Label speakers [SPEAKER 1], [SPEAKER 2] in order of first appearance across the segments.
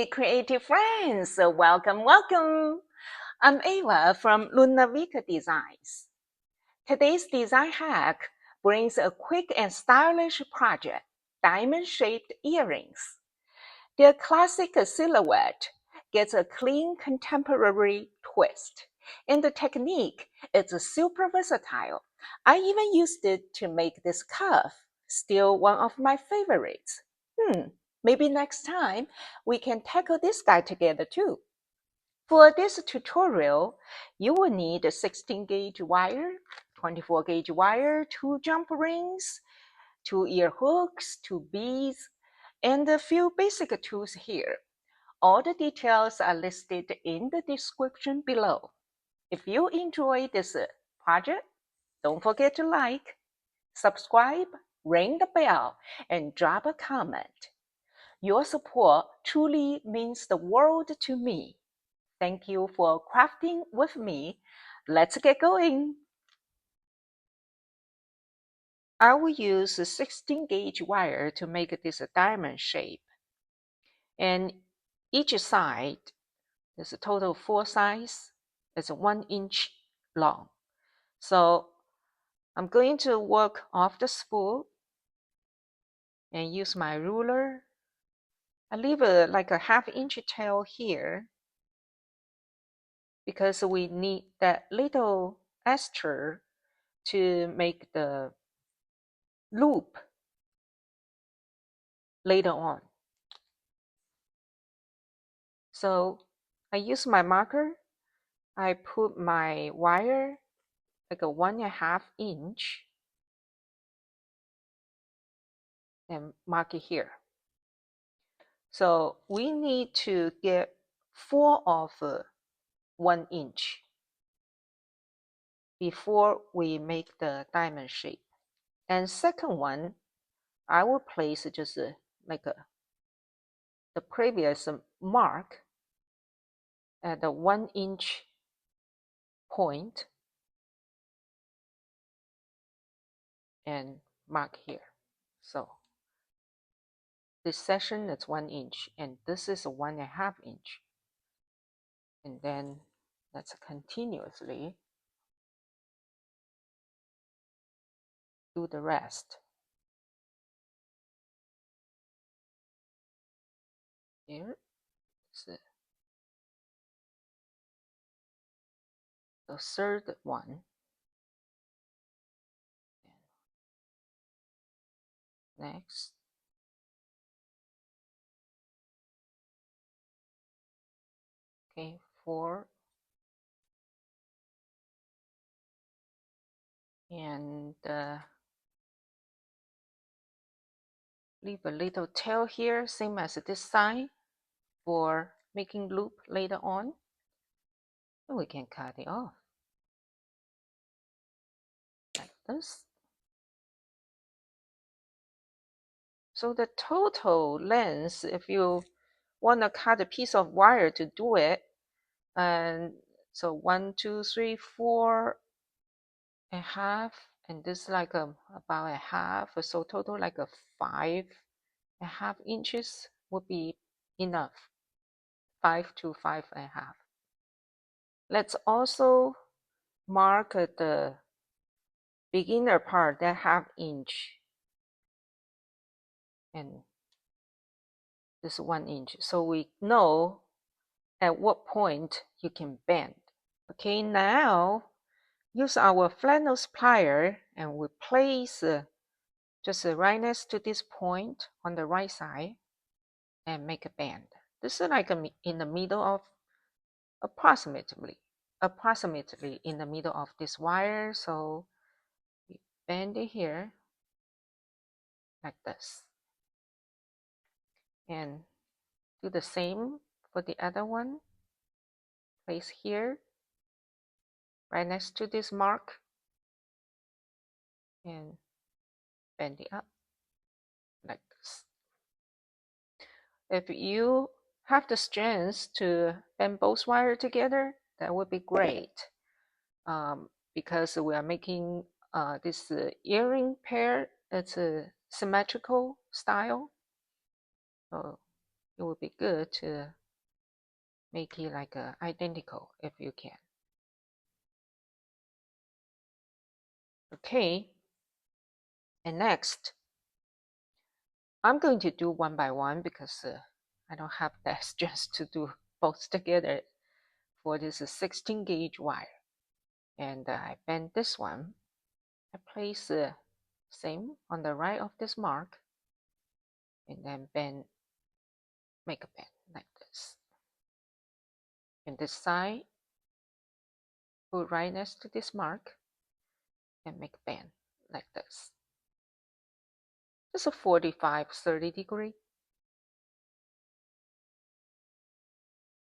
[SPEAKER 1] Hey, creative friends, welcome. I'm Ava from Luna Vika Designs. Today's design hack brings a quick and stylish project, diamond-shaped earrings. Their classic silhouette gets a clean contemporary twist, and the technique is super versatile. I even used it to make this cuff, still one of my favorites. Maybe next time we can tackle this guy together too. For this tutorial, you will need a 16 gauge wire, 24 gauge wire, 2 jump rings, 2 ear hooks, 2 beads, and a few basic tools here. All the details are listed in the description below. If you enjoy this project, don't forget to like, subscribe, ring the bell, and drop a comment. Your support truly means the world to me. Thank you for crafting with me. Let's get going. I will use a 16 gauge wire to make this a diamond shape. And each side, there's a total of 4 sides, is 1 inch long. So I'm going to work off the spool and use my ruler. I leave like a ½ inch tail here because we need that little extra to make the loop later on. So I use my marker. I put my wire like a 1½ inch and mark it here. So we need to get 4 of 1 inch before we make the diamond shape. And second one, I will place just like the previous mark at the 1 inch point and mark here. So this section is 1 inch and this is a 1½ inch. And then let's continuously do the rest. Here is the third one. Next. Okay, 4. And leave a little tail here, same as this side, for making loop later on. And we can cut it off like this. So the total length, if you want to cut a piece of wire to do it, and so 1, 2, 3, 4 and a half, and this like about a half, so total like a 5½ inches would be enough. 5 to 5½. Let's also mark the beginner part, that ½ inch, and this 1 inch, so we know at what point you can bend. Okay, now use our flannel plier and we place just right next to this point on the right side and make a bend. This is like in the middle of approximately in the middle of this wire. So we bend it here like this and do the same for the other one. Place here right next to this mark and bend it up like this. If you have the strength to bend both wires together, that would be great, because we are making this earring pair. It's a symmetrical style. So it would be good to make it like identical if you can. Okay, and next I'm going to do one by one because I don't have that strength to do both together for this 16 gauge wire. And I bend this one. I place the same on the right of this mark, and then bend, make a bend like this. And this side, put right next to this mark, and make a bend like this. Just a 45-30 degree.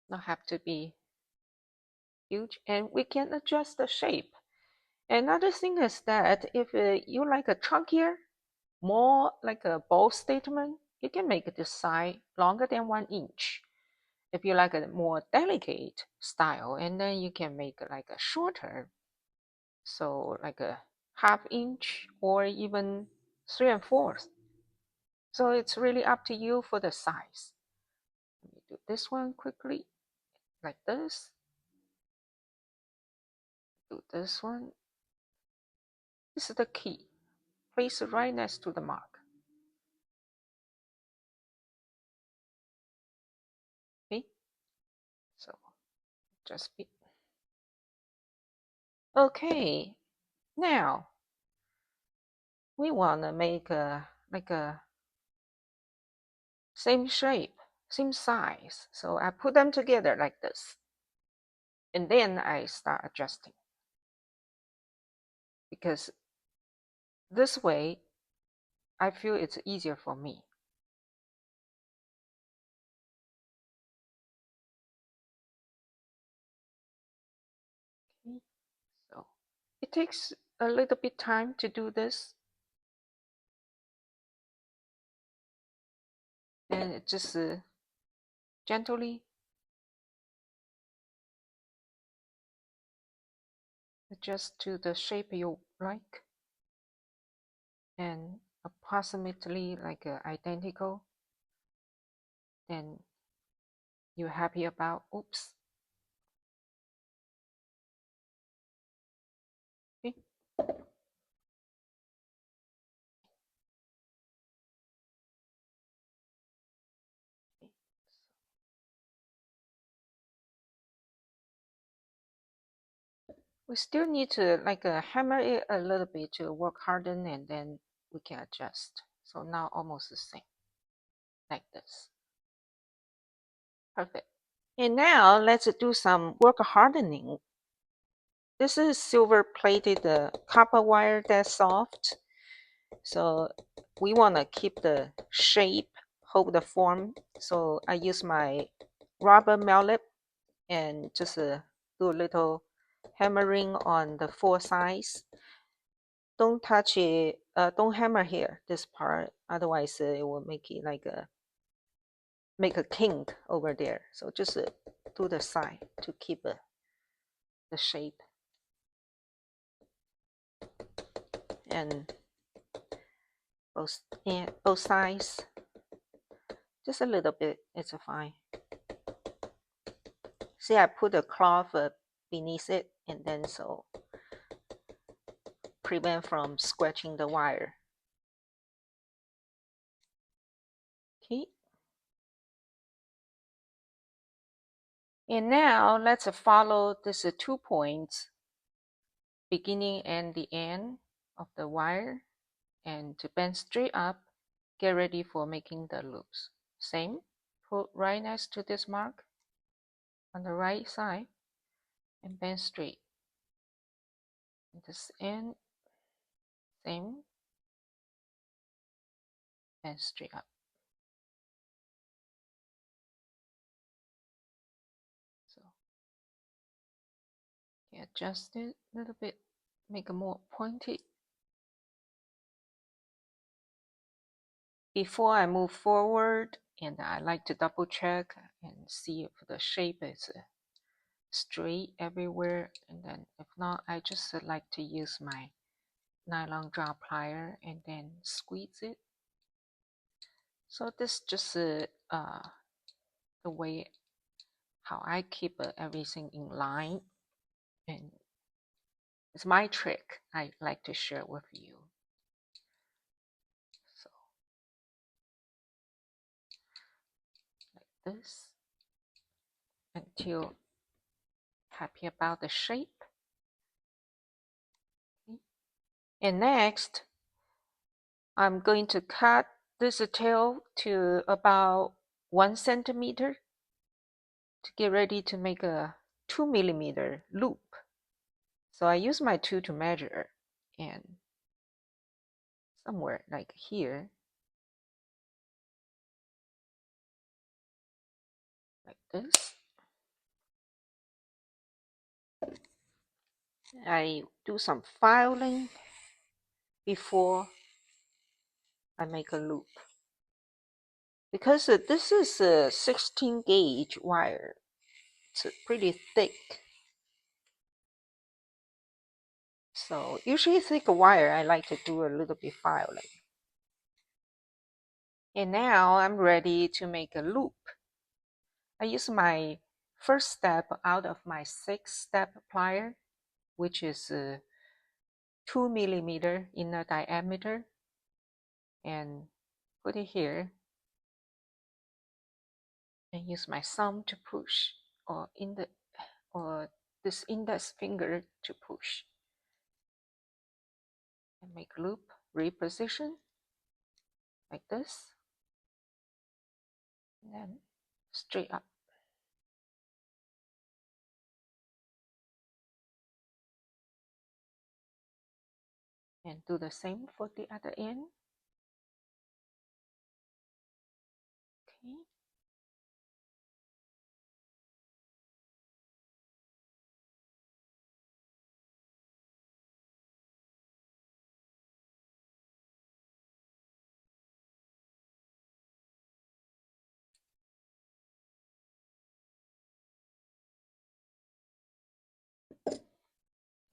[SPEAKER 1] Not have to be huge, and we can adjust the shape. Another thing is that if you like a chunkier, more like a bold statement, you can make this side longer than 1 inch. If you like a more delicate style, and then you can make like a shorter, so like a ½ inch or even 3 4/4. So it's really up to you for the size. Let me do this one quickly, like this. Do this one. This is the key. Place it right next to the mark. Okay, so just be okay. Now we want to make a like a same shape, same size. So I put them together like this, and then I start adjusting, because this way I feel it's easier for me. Okay, so it takes a little bit time to do this, and it just gently adjust to the shape you like, and approximately like identical, then you're happy about. Oops. Okay. We still need to like hammer it a little bit to work harden, and then we can adjust. So now almost the same, like this. Perfect. And now let's do some work hardening. This is silver plated copper wire that's soft. So we want to keep the shape, hold the form. So I use my rubber mallet and just do a little hammering on the 4 sides. Don't touch it, don't hammer here, this part, otherwise it will make it like make a kink over there. So just do the side to keep the shape. And both sides, just a little bit, it's fine. See, I put a cloth beneath it, and then so prevent from scratching the wire. Okay. And now let's follow this 2 points, beginning and the end of the wire, and to bend straight up, get ready for making the loops. Same, put right next to this mark on the right side and bend straight. And this end, same, bend straight up. So you adjust it a little bit, make it more pointy. Before I move forward, and I like to double check and see if the shape is straight everywhere, and then if not, I just like to use my nylon jaw plier and then squeeze it. So this just the way how I keep everything in line, and it's my trick I like to share with you. So like this until happy about the shape. Okay. And next, I'm going to cut this tail to about 1 centimeter to get ready to make a 2 millimeter loop. So I use my tool to measure, and somewhere like here, like this, I do some filing before I make a loop. Because this is a 16 gauge wire, it's pretty thick. So usually thick wire, I like to do a little bit filing. And now I'm ready to make a loop. I use my first step out of my 6-step plier, which is 2 millimeter inner diameter, and put it here, and use my thumb to push, or this index finger to push, and make loop, reposition like this, and then straight up. And do the same for the other end. Okay.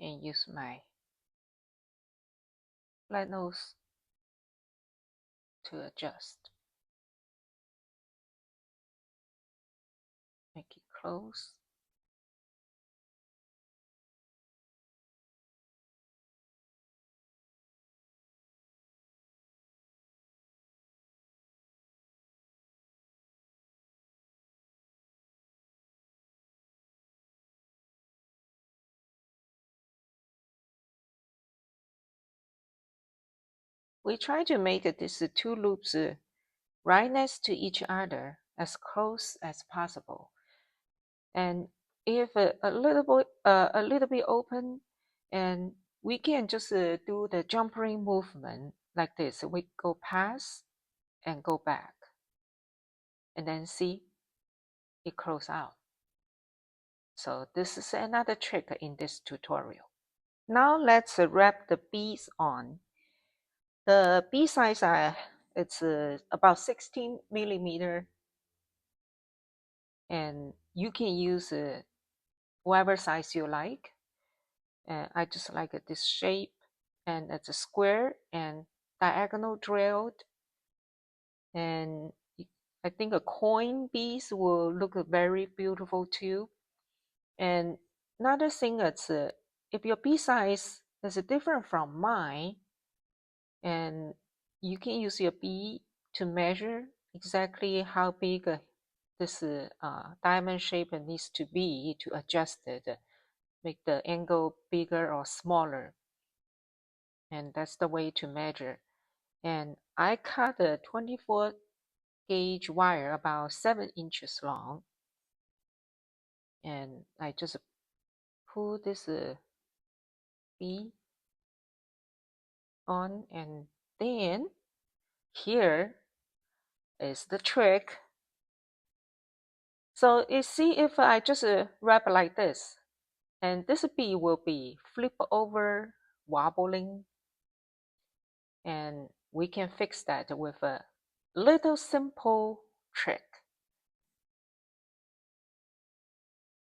[SPEAKER 1] And use my flat nose to adjust. Make it close. We try to make these 2 loops right next to each other, as close as possible. And if a little bit open, and we can just do the jumping movement like this. We go past and go back, and then see it close out. So this is another trick in this tutorial. Now let's wrap the beads on. The bead size it's about 16 millimeter, and you can use whatever size you like. I just like this shape, and it's a square and diagonal drilled, and I think a coin piece will look very beautiful too. And another thing is, if your piece size is different from mine, and you can use your bead to measure exactly how big this diamond shape needs to be to adjust it, make the angle bigger or smaller. And that's the way to measure. And I cut a 24 gauge wire about 7 inches long, and I just pull this bead on, and then here is the trick. So you see, if I just wrap like this, and this bead will be flip over, wobbling, and we can fix that with a little simple trick.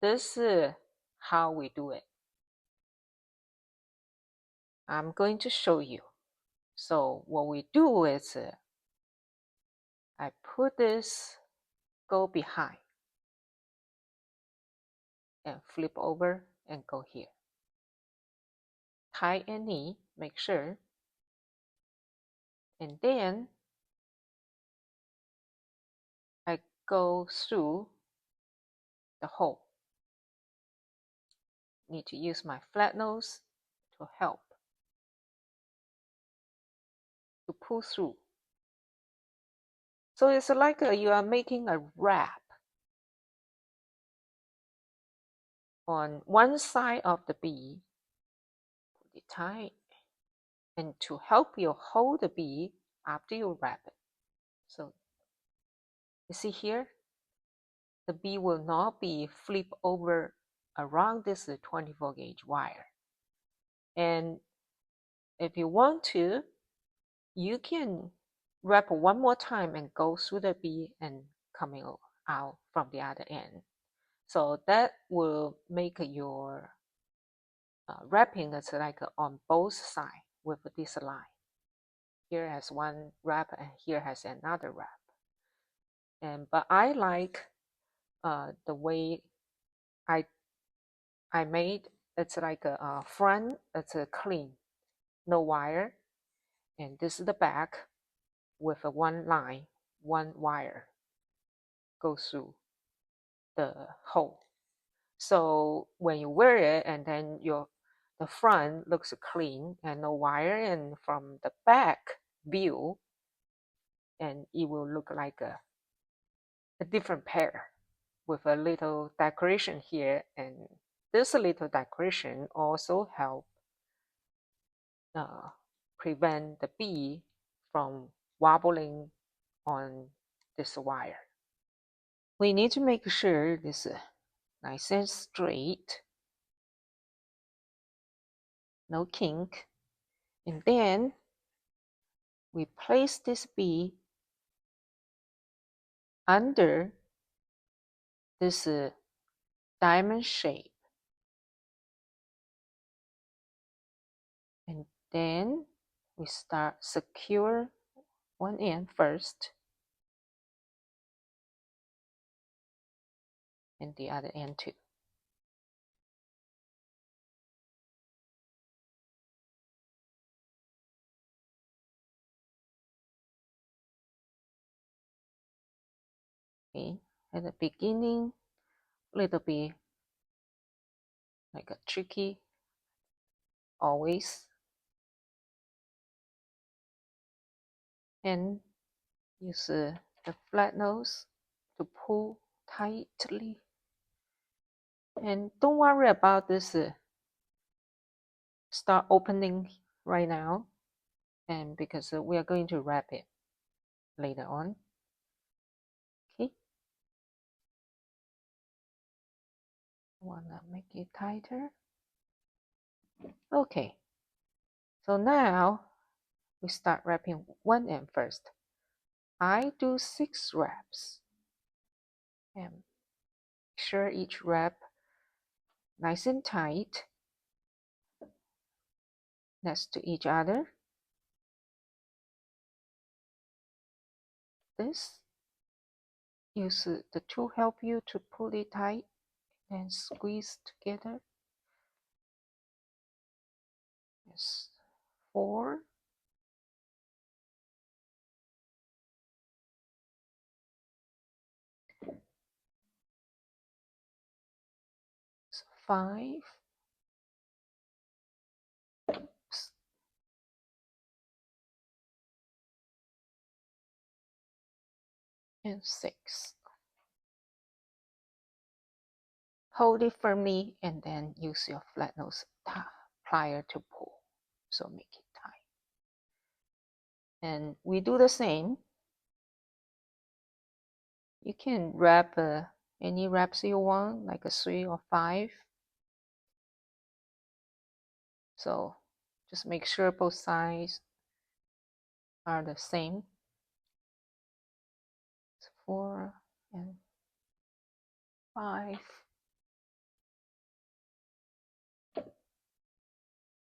[SPEAKER 1] This is how we do it. I'm going to show you. So what we do is I put this go behind. and flip over and go here. Tie a knee, make sure. And then I go through the hole. Need to use my flat nose to help to pull through. So it's like you are making a wrap on one side of the bead. Put it tight. And to help you hold the bead after you wrap it. So you see here, the bead will not be flipped over around this 24 gauge wire. And if you want to, you can wrap one more time and go through the bead and coming out from the other end. So that will make your wrapping it's like on both sides with this line. Here has one wrap and here has another wrap. But I like the way I made. It's like a front, it's a clean, no wire, and this is the back with a one line, one wire goes through the hole. So when you wear it, and then the front looks clean and no wire, and from the back view, and it will look like a different pair with a little decoration here. And this little decoration also help prevent the bead from wobbling on this wire. We need to make sure this is nice and straight, no kink. And then we place this bead under this diamond shape. And then we start secure one end first and the other end too. Okay, at the beginning, a little bit like a tricky, always. And use the flat nose to pull tightly. And don't worry about this start opening right now, and because we are going to wrap it later on. Okay, wanna make it tighter. Okay, so now we start wrapping one end first. I do 6 wraps, and make sure each wrap nice and tight next to each other. This use the tool help you to pull it tight and squeeze together. Yes, 4. 5. Oops. And 6. Hold it firmly and then use your flat nose plier to pull. So make it tight. And we do the same. You can wrap any wraps you want, like a 3 or 5. So just make sure both sides are the same. 4 and 5.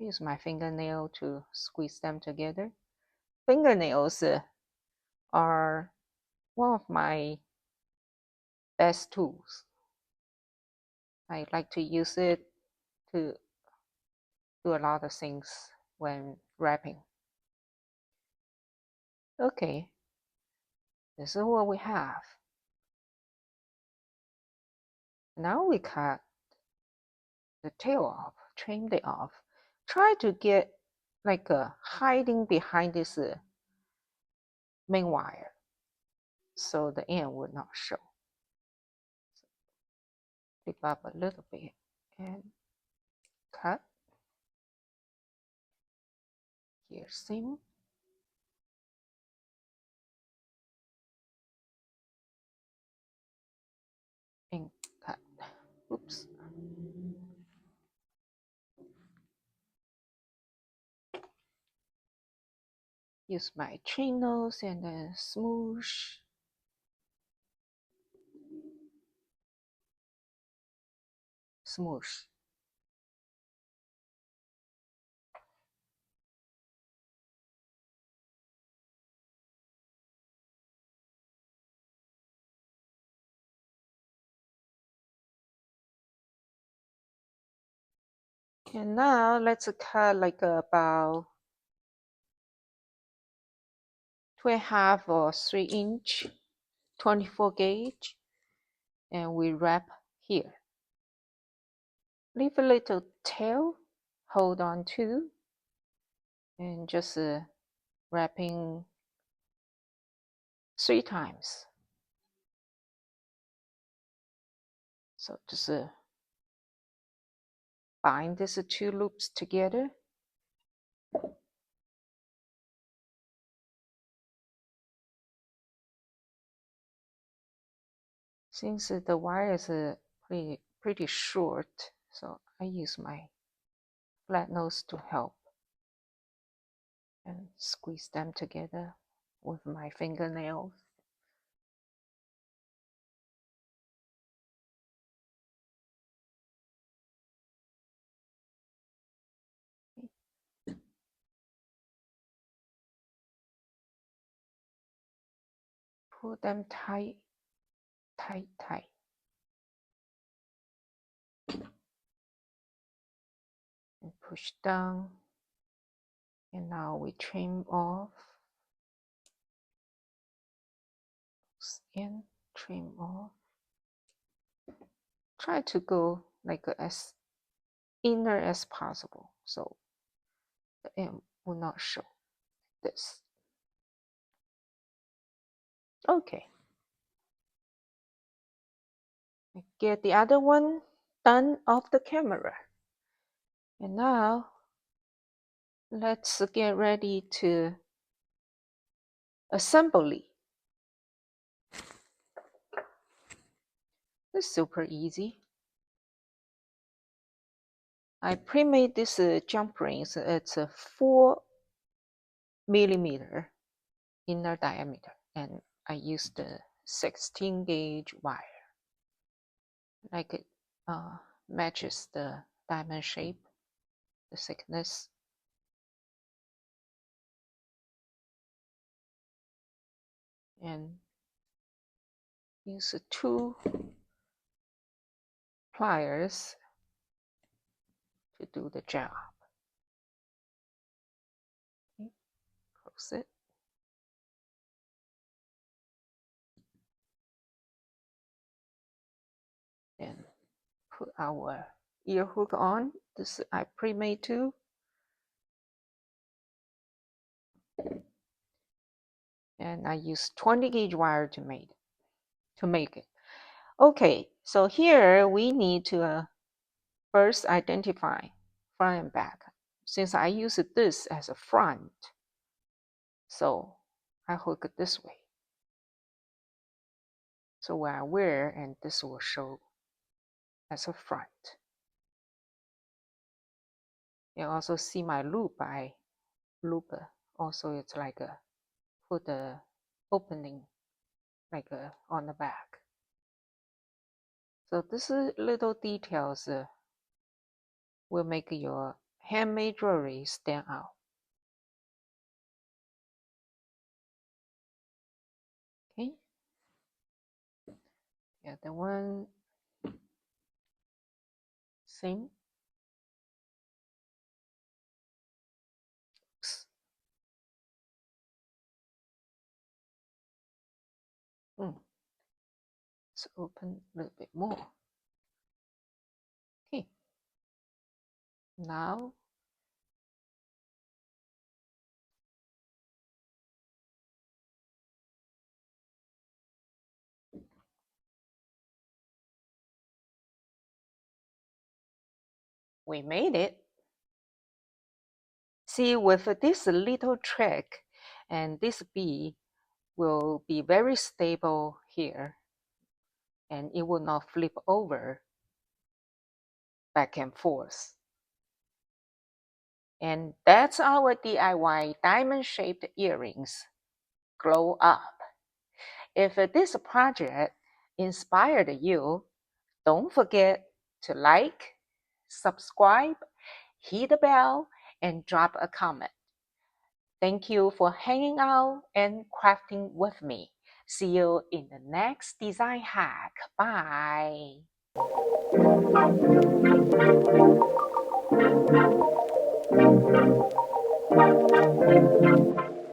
[SPEAKER 1] Use my fingernail to squeeze them together. Fingernails are one of my best tools. I like to use it to do a lot of things when wrapping. Okay, this is what we have. Now we cut the tail off, trim it off. Try to get like a hiding behind this main wire so the end would not show. Flip up a little bit and cut. Here, seam. And cut. Oops. Use my trim nose and then smoosh. Smoosh. And now let's cut like about 2.5 or 3 inch, 24 gauge, and we wrap here. Leave a little tail, hold on to, and just wrapping 3 times. So just bind these 2 loops together. Since the wire is pretty short, so I use my flat nose to help and squeeze them together with my fingernails. Pull them tight, tight, tight. And push down. And now we trim off. In, trim off. Try to go like as inner as possible, so the end will not show this. Okay. Get the other one done off the camera. And now let's get ready to assembly. It's super easy. I pre-made this jump rings. It's a 4 millimeter inner diameter, and I used the 16 gauge wire. Like it matches the diamond shape, the thickness. And use 2 pliers to do the job. Okay, close it. Then put our ear hook on. This I pre-made too. And I use 20 gauge wire to make it. Okay, so here we need to first identify front and back. Since I use this as a front, so I hook it this way. So when I wear, and this will show as a front. You also see my loop. I loop also it's like a put the opening like on the back. So this little details will make your handmade jewelry stand out. Okay. Yeah, the one Same. Let's open a little bit more. Okay. Now we made it. See, with this little trick, and this bead will be very stable here, and it will not flip over back and forth. And that's our DIY diamond-shaped earrings. Glow up. If this project inspired you, don't forget to like, subscribe, hit the bell, and drop a comment. Thank you for hanging out and crafting with me. See you in the next design hack. Bye.